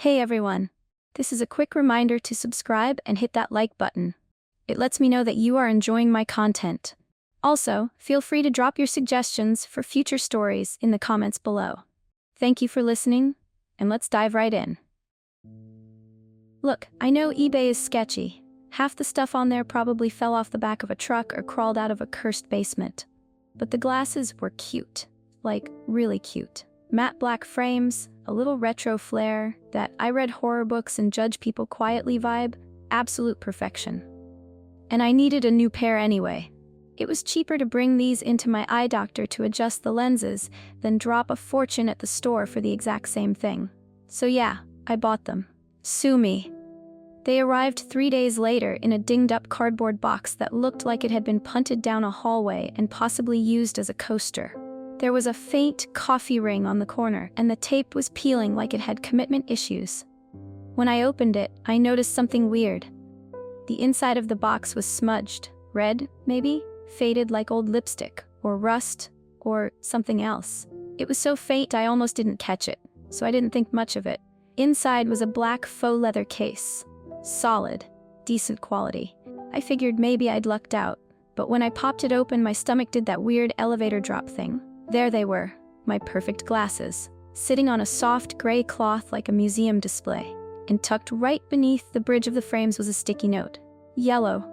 Hey everyone! This is a quick reminder to subscribe and hit that like button. It lets me know that you are enjoying my content. Also, feel free to drop your suggestions for future stories in the comments below. Thank you for listening, and let's dive right in. Look, I know eBay is sketchy. Half the stuff on there probably fell off the back of a truck or crawled out of a cursed basement. But the glasses were cute. Like, really cute. Matte black frames, a little retro flair, that I read horror books and judge people quietly vibe, absolute perfection. And I needed a new pair anyway. It was cheaper to bring these into my eye doctor to adjust the lenses than drop a fortune at the store for the exact same thing. So yeah, I bought them. Sue me. They arrived 3 days later in a dinged-up cardboard box that looked like it had been punted down a hallway and possibly used as a coaster. There was a faint coffee ring on the corner, and the tape was peeling like it had commitment issues. When I opened it, I noticed something weird. The inside of the box was smudged, red, maybe, faded like old lipstick, or rust, or something else. It was so faint I almost didn't catch it, so I didn't think much of it. Inside was a black faux leather case. Solid, decent quality. I figured maybe I'd lucked out, but when I popped it open, my stomach did that weird elevator drop thing. There they were, my perfect glasses, sitting on a soft gray cloth like a museum display, and tucked right beneath the bridge of the frames was a sticky note. Yellow.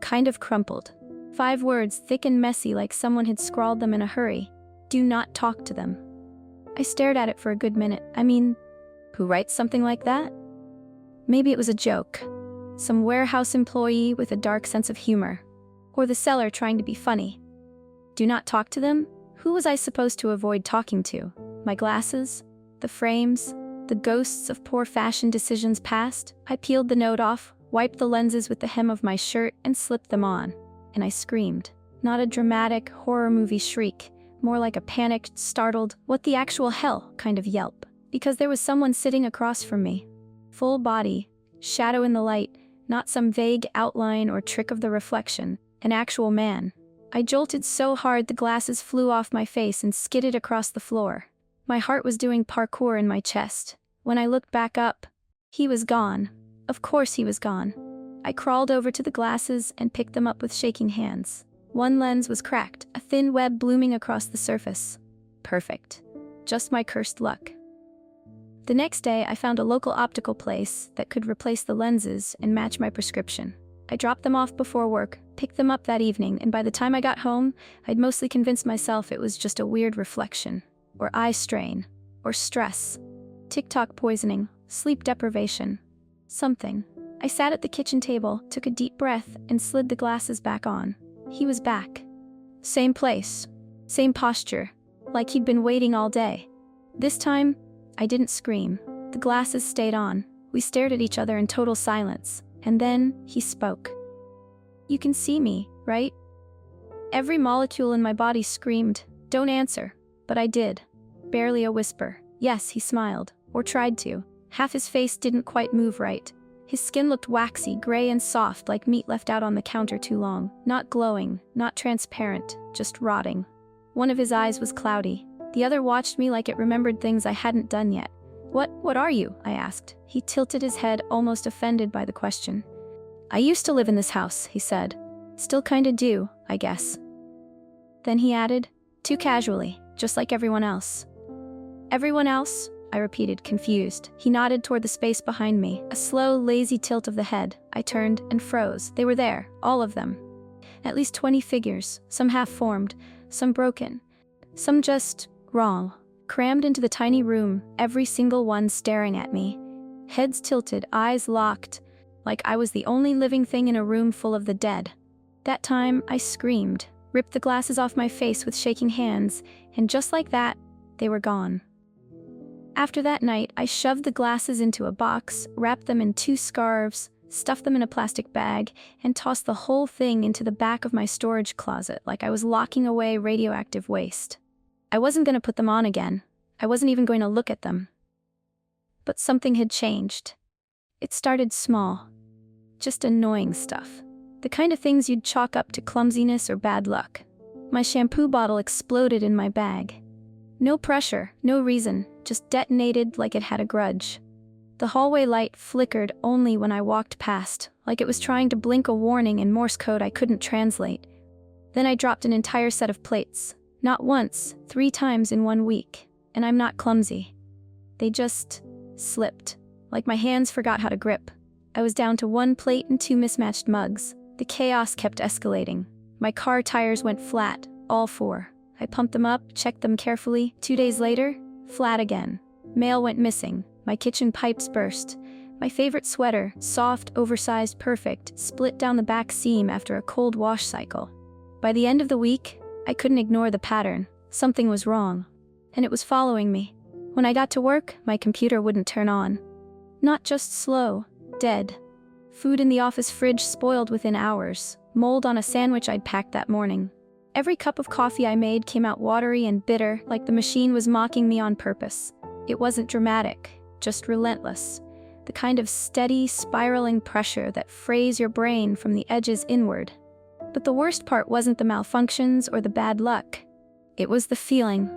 Kind of crumpled. 5 words, thick and messy like someone had scrawled them in a hurry. Do not talk to them. I stared at it for a good minute. I mean, who writes something like that? Maybe it was a joke. Some warehouse employee with a dark sense of humor. Or the seller trying to be funny. Do not talk to them? Who was I supposed to avoid talking to? My glasses? The frames? The ghosts of poor fashion decisions past? I peeled the note off, wiped the lenses with the hem of my shirt, and slipped them on. And I screamed. Not a dramatic horror movie shriek, more like a panicked, startled, what the actual hell kind of yelp. Because there was someone sitting across from me. Full body, shadow in the light, not some vague outline or trick of the reflection, an actual man. I jolted so hard the glasses flew off my face and skidded across the floor. My heart was doing parkour in my chest. When I looked back up, he was gone. Of course he was gone. I crawled over to the glasses and picked them up with shaking hands. One lens was cracked, a thin web blooming across the surface. Perfect. Just my cursed luck. The next day, I found a local optical place that could replace the lenses and match my prescription. I dropped them off before work, picked them up that evening, and by the time I got home, I'd mostly convinced myself it was just a weird reflection, or eye strain, or stress, TikTok poisoning, sleep deprivation, something. I sat at the kitchen table, took a deep breath, and slid the glasses back on. He was back. Same place, same posture, like he'd been waiting all day. This time, I didn't scream. The glasses stayed on. We stared at each other in total silence. And then, he spoke. You can see me, right? Every molecule in my body screamed, don't answer. But I did. Barely a whisper. Yes, he smiled. Or tried to. Half his face didn't quite move right. His skin looked waxy, gray and soft like meat left out on the counter too long. Not glowing, not transparent, just rotting. One of his eyes was cloudy. The other watched me like it remembered things I hadn't done yet. What are you? I asked. He tilted his head, almost offended by the question. I used to live in this house, he said. Still kinda do, I guess. Then he added, too casually, just like everyone else. Everyone else? I repeated, confused. He nodded toward the space behind me, a slow, lazy tilt of the head. I turned and froze. They were there, all of them. At least 20 figures, some half-formed, some broken, some just wrong. Crammed into the tiny room, every single one staring at me. Heads tilted, eyes locked, like I was the only living thing in a room full of the dead. That time, I screamed, ripped the glasses off my face with shaking hands, and just like that, they were gone. After that night, I shoved the glasses into a box, wrapped them in 2 scarves, stuffed them in a plastic bag, and tossed the whole thing into the back of my storage closet like I was locking away radioactive waste. I wasn't going to put them on again. I wasn't even going to look at them. But something had changed. It started small. Just annoying stuff. The kind of things you'd chalk up to clumsiness or bad luck. My shampoo bottle exploded in my bag. No pressure, no reason, just detonated like it had a grudge. The hallway light flickered only when I walked past, like it was trying to blink a warning in Morse code I couldn't translate. Then I dropped an entire set of plates. Not once, 3 times in 1 week. And I'm not clumsy. They just slipped, like my hands forgot how to grip. I was down to 1 plate and 2 mismatched mugs. The chaos kept escalating. My car tires went flat, all 4. I pumped them up, checked them carefully. 2 days later, flat again. Mail went missing. My kitchen pipes burst. My favorite sweater, soft, oversized, perfect, split down the back seam after a cold wash cycle. By the end of the week, I couldn't ignore the pattern. Something was wrong. And it was following me. When I got to work, my computer wouldn't turn on. Not just slow, dead. Food in the office fridge spoiled within hours. Mold on a sandwich I'd packed that morning. Every cup of coffee I made came out watery and bitter, like the machine was mocking me on purpose. It wasn't dramatic, just relentless. The kind of steady, spiraling pressure that frays your brain from the edges inward. But the worst part wasn't the malfunctions or the bad luck. It was the feeling,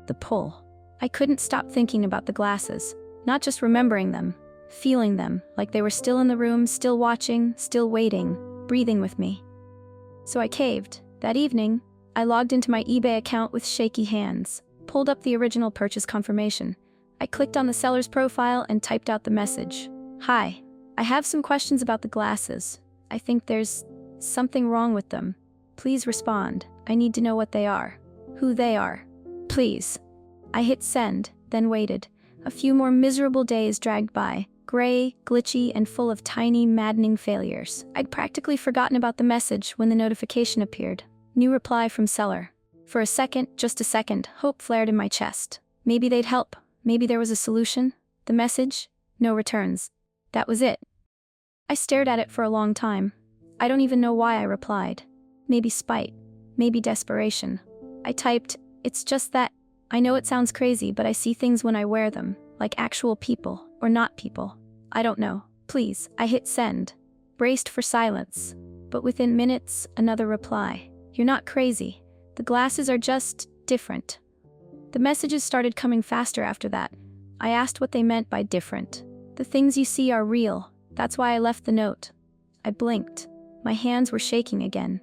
the pull. I couldn't stop thinking about the glasses, not just remembering them, feeling them, like they were still in the room, still watching, still waiting, breathing with me. So I caved. That evening, I logged into my eBay account with shaky hands, pulled up the original purchase confirmation. I clicked on the seller's profile and typed out the message. Hi, I have some questions about the glasses. I think there's something wrong with them. Please respond. I need to know what they are. Who they are. Please. I hit send, then waited. A few more miserable days dragged by, gray, glitchy, and full of tiny, maddening failures. I'd practically forgotten about the message when the notification appeared. New reply from seller. For a second, just a second, hope flared in my chest. Maybe they'd help. Maybe there was a solution. The message? No returns. That was it. I stared at it for a long time. I don't even know why I replied. Maybe spite. Maybe desperation. I typed, it's just that. I know it sounds crazy, but I see things when I wear them, like actual people, or not people. I don't know. Please. I hit send. Braced for silence. But within minutes, another reply. You're not crazy. The glasses are just different. The messages started coming faster after that. I asked what they meant by different. The things you see are real. That's why I left the note. I blinked. My hands were shaking again.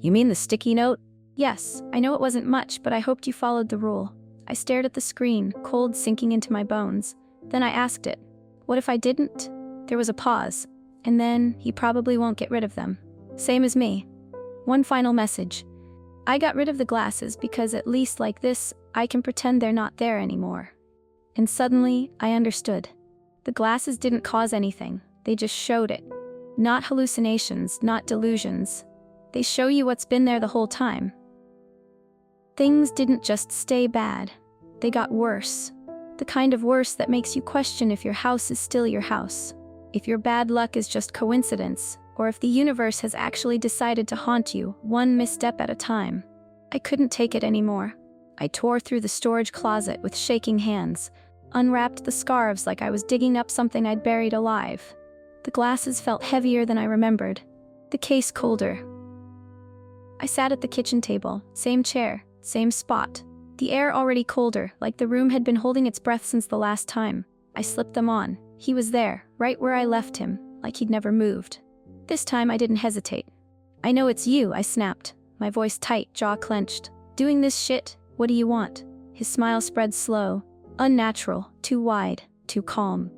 You mean the sticky note? Yes, I know it wasn't much, but I hoped you followed the rule. I stared at the screen, cold sinking into my bones. Then I asked it. What if I didn't? There was a pause. And then, he probably won't get rid of them. Same as me. One final message. I got rid of the glasses because at least like this, I can pretend they're not there anymore. And suddenly, I understood. The glasses didn't cause anything. They just showed it. Not hallucinations, not delusions. They show you what's been there the whole time. Things didn't just stay bad. They got worse. The kind of worse that makes you question if your house is still your house. If your bad luck is just coincidence, or if the universe has actually decided to haunt you, one misstep at a time. I couldn't take it anymore. I tore through the storage closet with shaking hands, unwrapped the scarves like I was digging up something I'd buried alive. The glasses felt heavier than I remembered, the case colder. I sat at the kitchen table, same chair, same spot. The air already colder, like the room had been holding its breath since the last time. I slipped them on. He was there, right where I left him, like he'd never moved. This time I didn't hesitate. I know it's you, I snapped, my voice tight, jaw clenched. Doing this shit? What do you want? His smile spread slow, unnatural, too wide, too calm.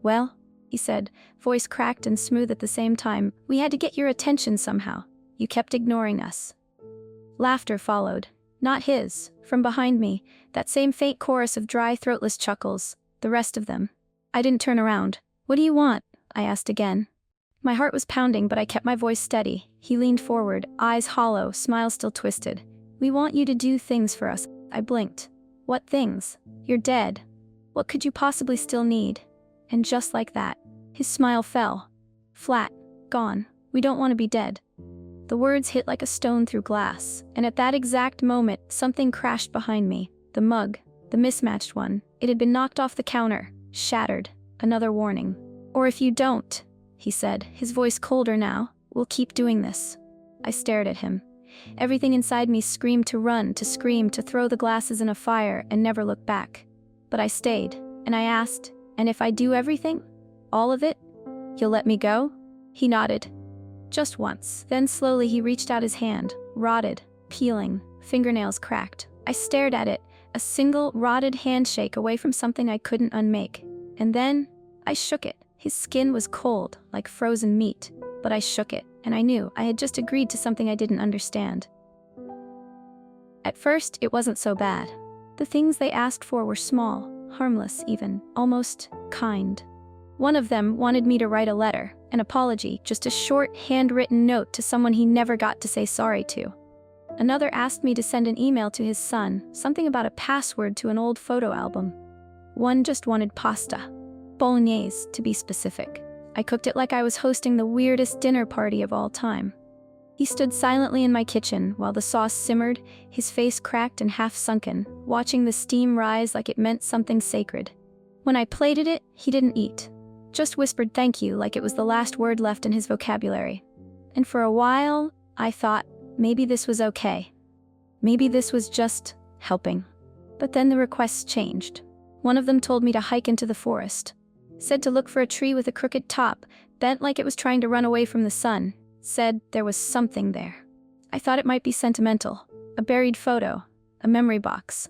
Well, he said, voice cracked and smooth at the same time, we had to get your attention somehow. You kept ignoring us. Laughter followed. Not his. From behind me, that same faint chorus of dry, throatless chuckles. The rest of them. I didn't turn around. What do you want? I asked again. My heart was pounding, but I kept my voice steady. He leaned forward, eyes hollow, smile still twisted. We want you to do things for us. I blinked. What things? You're dead. What could you possibly still need? And just like that, his smile fell. Flat. Gone. We don't want to be dead. The words hit like a stone through glass, and at that exact moment, something crashed behind me. The mug. The mismatched one. It had been knocked off the counter. Shattered. Another warning. Or if you don't, he said, his voice colder now, we'll keep doing this. I stared at him. Everything inside me screamed to run, to scream, to throw the glasses in a fire and never look back. But I stayed, and I asked, And if I do everything? All of it? You'll let me go? He nodded. Just once. Then slowly he reached out his hand, rotted, peeling, fingernails cracked. I stared at it, a single rotted handshake away from something I couldn't unmake. And then, I shook it. His skin was cold, like frozen meat, but I shook it, and I knew I had just agreed to something I didn't understand. At first, it wasn't so bad. The things they asked for were small, harmless even, almost kind. One of them wanted me to write a letter, an apology, just a short, handwritten note to someone he never got to say sorry to. Another asked me to send an email to his son, something about a password to an old photo album. One just wanted pasta. Bolognese, to be specific. I cooked it like I was hosting the weirdest dinner party of all time. He stood silently in my kitchen while the sauce simmered, his face cracked and half sunken, watching the steam rise like it meant something sacred. When I plated it, he didn't eat. Just whispered thank you like it was the last word left in his vocabulary. And for a while, I thought, maybe this was okay. Maybe this was just helping. But then the requests changed. One of them told me to hike into the forest. Said to look for a tree with a crooked top, bent like it was trying to run away from the sun. Said there was something there. I thought it might be sentimental. A buried photo. A memory box.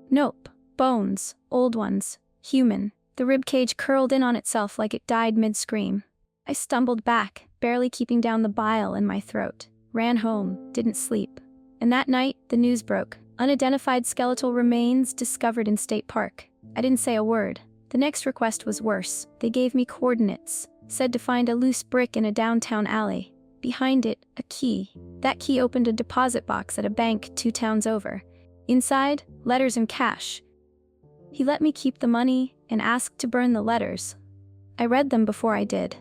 Nope. Bones. Old ones. Human. The ribcage curled in on itself like it died mid-scream. I stumbled back, barely keeping down the bile in my throat. Ran home, didn't sleep. And that night, the news broke. Unidentified skeletal remains discovered in State Park. I didn't say a word. The next request was worse. They gave me coordinates. Said to find a loose brick in a downtown alley. Behind it, a key. That key opened a deposit box at a bank 2 towns over. Inside, letters and cash. He let me keep the money and asked to burn the letters. I read them before I did.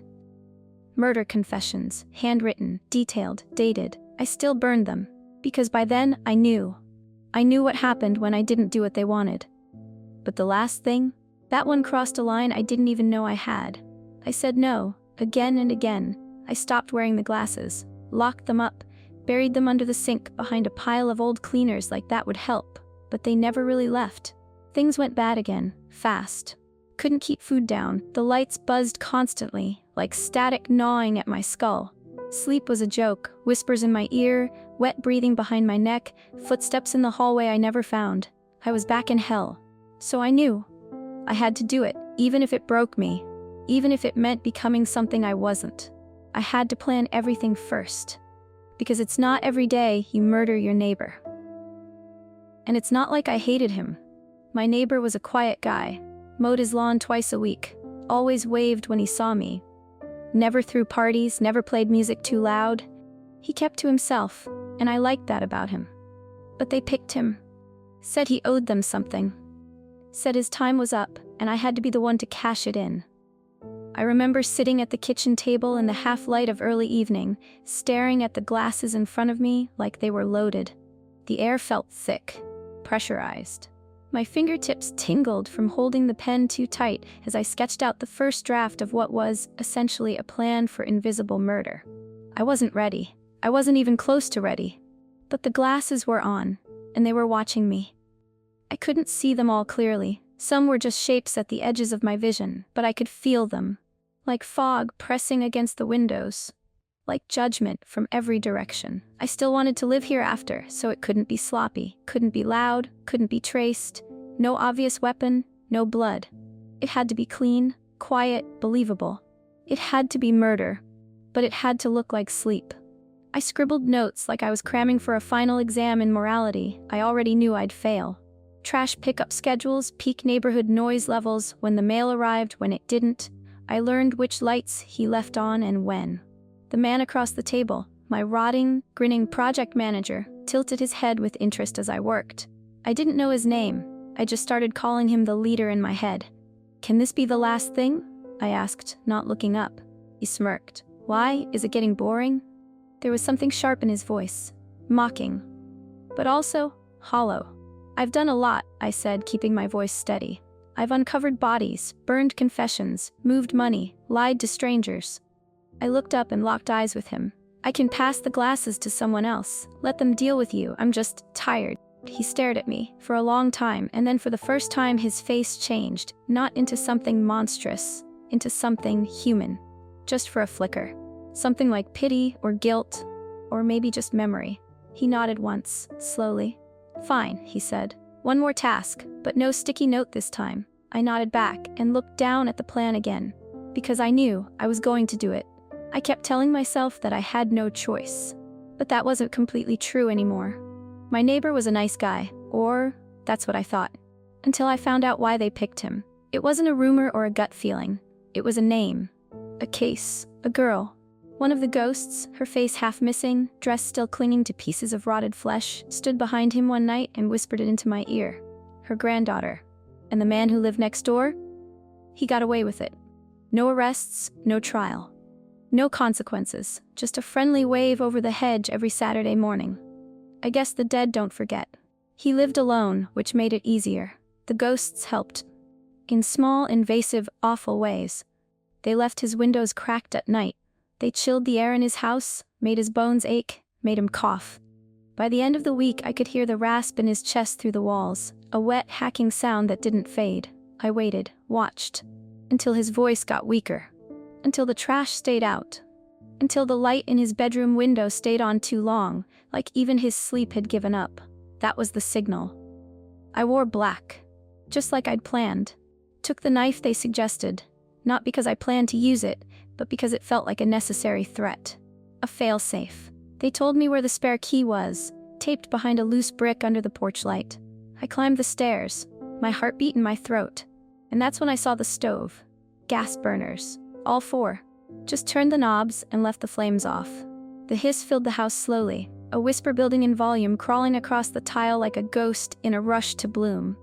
Murder confessions, handwritten, detailed, dated. I still burned them, because by then I knew. I knew what happened when I didn't do what they wanted. But the last thing? That one crossed a line I didn't even know I had. I said no, again and again. I stopped wearing the glasses, locked them up, buried them under the sink behind a pile of old cleaners like that would help, but they never really left. Things went bad again, fast. Couldn't keep food down, the lights buzzed constantly, like static gnawing at my skull. Sleep was a joke, whispers in my ear, wet breathing behind my neck, footsteps in the hallway I never found. I was back in hell. So I knew. I had to do it, even if it broke me, even if it meant becoming something I wasn't. I had to plan everything first. Because it's not every day you murder your neighbor. And it's not like I hated him. My neighbor was a quiet guy, mowed his lawn twice a week, always waved when he saw me. Never threw parties, never played music too loud. He kept to himself, and I liked that about him. But they picked him. Said he owed them something. Said his time was up, and I had to be the one to cash it in. I remember sitting at the kitchen table in the half-light of early evening, staring at the glasses in front of me like they were loaded. The air felt thick, pressurized. My fingertips tingled from holding the pen too tight as I sketched out the first draft of what was, essentially, a plan for invisible murder. I wasn't ready. I wasn't even close to ready. But the glasses were on, and they were watching me. I couldn't see them all clearly. Some were just shapes at the edges of my vision, but I could feel them. Like fog pressing against the windows. Like judgment from every direction. I still wanted to live hereafter, so it couldn't be sloppy, couldn't be loud, couldn't be traced. No obvious weapon, no blood. It had to be clean, quiet, believable. It had to be murder, but it had to look like sleep. I scribbled notes like I was cramming for a final exam in morality I already knew I'd fail. Trash pickup schedules, peak neighborhood noise levels, when the mail arrived, when it didn't. I learned which lights he left on and when. The man across the table, my rotting, grinning project manager, tilted his head with interest as I worked. I didn't know his name. I just started calling him the leader in my head. "Can this be the last thing?" I asked, not looking up. He smirked. "Why? Is it getting boring?" There was something sharp in his voice. Mocking. But also, hollow. "I've done a lot," I said, keeping my voice steady. "I've uncovered bodies, burned confessions, moved money, lied to strangers." I looked up and locked eyes with him. "I can pass the glasses to someone else. Let them deal with you. I'm just tired." He stared at me for a long time, and then for the first time his face changed, not into something monstrous, into something human. Just for a flicker. Something like pity or guilt, or maybe just memory. He nodded once, slowly. "Fine," he said. "One more task, but no sticky note this time." I nodded back and looked down at the plan again, because I knew I was going to do it. I kept telling myself that I had no choice. But that wasn't completely true anymore. My neighbor was a nice guy, or that's what I thought, until I found out why they picked him. It wasn't a rumor or a gut feeling. It was a name, a case, a girl. One of the ghosts, her face half missing, dress still clinging to pieces of rotted flesh, stood behind him one night and whispered it into my ear. Her granddaughter. And the man who lived next door? He got away with it. No arrests, no trial. No consequences, just a friendly wave over the hedge every Saturday morning. I guess the dead don't forget. He lived alone, which made it easier. The ghosts helped. In small, invasive, awful ways. They left his windows cracked at night. They chilled the air in his house, made his bones ache, made him cough. By the end of the week, I could hear the rasp in his chest through the walls, a wet, hacking sound that didn't fade. I waited, watched, until his voice got weaker. Until the trash stayed out. Until the light in his bedroom window stayed on too long, like even his sleep had given up. That was the signal. I wore black, just like I'd planned. Took the knife they suggested, not because I planned to use it, but because it felt like a necessary threat. A fail-safe. They told me where the spare key was, taped behind a loose brick under the porch light. I climbed the stairs, my heartbeat in my throat. And that's when I saw the stove. Gas burners. All four. Just turned the knobs and left the flames off. The hiss filled the house slowly, a whisper building in volume crawling across the tile like a ghost in a rush to bloom.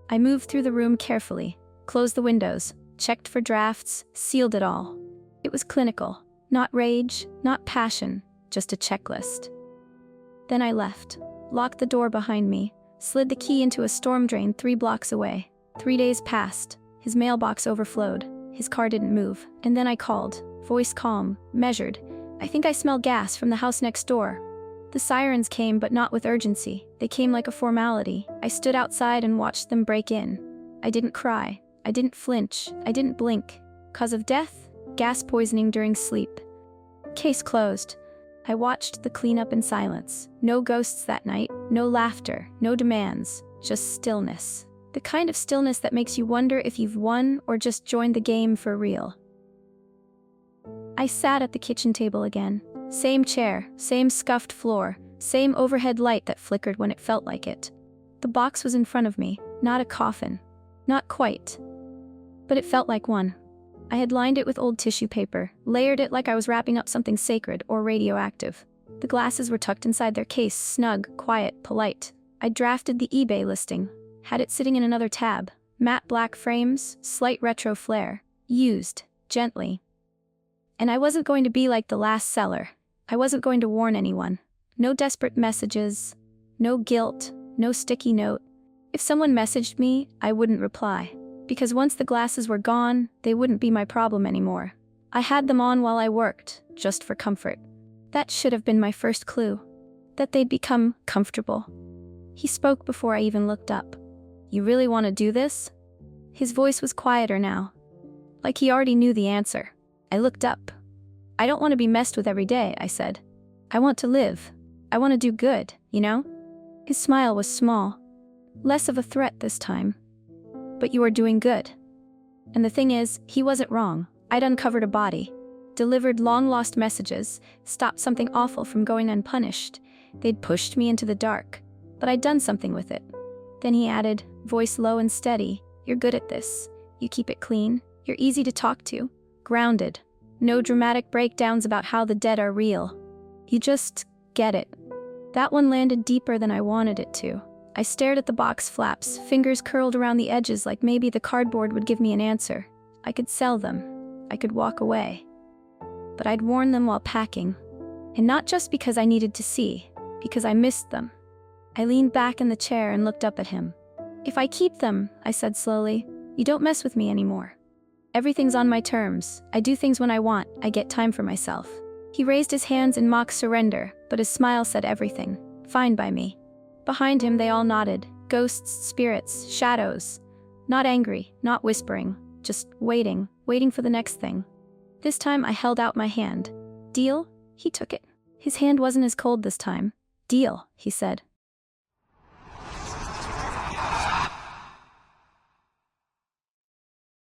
I moved through the room carefully, closed the windows, checked for drafts, sealed it all. It was clinical. Not rage, not passion, just a checklist. Then I left, locked the door behind me, slid the key into a storm drain 3 blocks away. 3 days passed. His mailbox overflowed. His car didn't move, and then I called, voice calm, measured. "I think I smell gas from the house next door." The sirens came, but not with urgency. They came like a formality. I stood outside and watched them break in. I didn't cry. I didn't flinch. I didn't blink. Cause of death? Gas poisoning during sleep. Case closed. I watched the cleanup in silence. No ghosts that night, no laughter, no demands, just stillness. The kind of stillness that makes you wonder if you've won or just joined the game for real. I sat at the kitchen table again. Same chair, same scuffed floor, same overhead light that flickered when it felt like it. The box was in front of me, not a coffin. Not quite. But it felt like one. I had lined it with old tissue paper, layered it like I was wrapping up something sacred or radioactive. The glasses were tucked inside their case, snug, quiet, polite. I drafted the eBay listing. Had it sitting in another tab. Matte black frames, slight retro flair. Used, gently. And I wasn't going to be like the last seller. I wasn't going to warn anyone. No desperate messages. No guilt. No sticky note. If someone messaged me, I wouldn't reply. Because once the glasses were gone, they wouldn't be my problem anymore. I had them on while I worked, just for comfort. That should have been my first clue. That they'd become comfortable. He spoke before I even looked up. "You really want to do this?" His voice was quieter now. Like he already knew the answer. I looked up. "I don't want to be messed with every day," I said. "I want to live. I want to do good, you know?" His smile was small. Less of a threat this time. "But you are doing good." And the thing is, he wasn't wrong. I'd uncovered a body. Delivered long-lost messages. Stopped something awful from going unpunished. They'd pushed me into the dark. But I'd done something with it. Then he added, voice low and steady, "You're good at this. You keep it clean. You're easy to talk to. Grounded. No dramatic breakdowns about how the dead are real. You just get it." That one landed deeper than I wanted it to. I stared at the box flaps, fingers curled around the edges like maybe the cardboard would give me an answer. I could sell them. I could walk away. But I'd worn them while packing. And not just because I needed to see, because I missed them. I leaned back in the chair and looked up at him. "If I keep them," I said slowly, "you don't mess with me anymore. Everything's on my terms. I do things when I want. I get time for myself." He raised his hands in mock surrender, but his smile said everything. "Fine by me." Behind him, they all nodded. Ghosts, spirits, shadows. Not angry, not whispering, just waiting for the next thing. This time I held out my hand. Deal? He took it. His hand wasn't as cold this time. Deal, he said.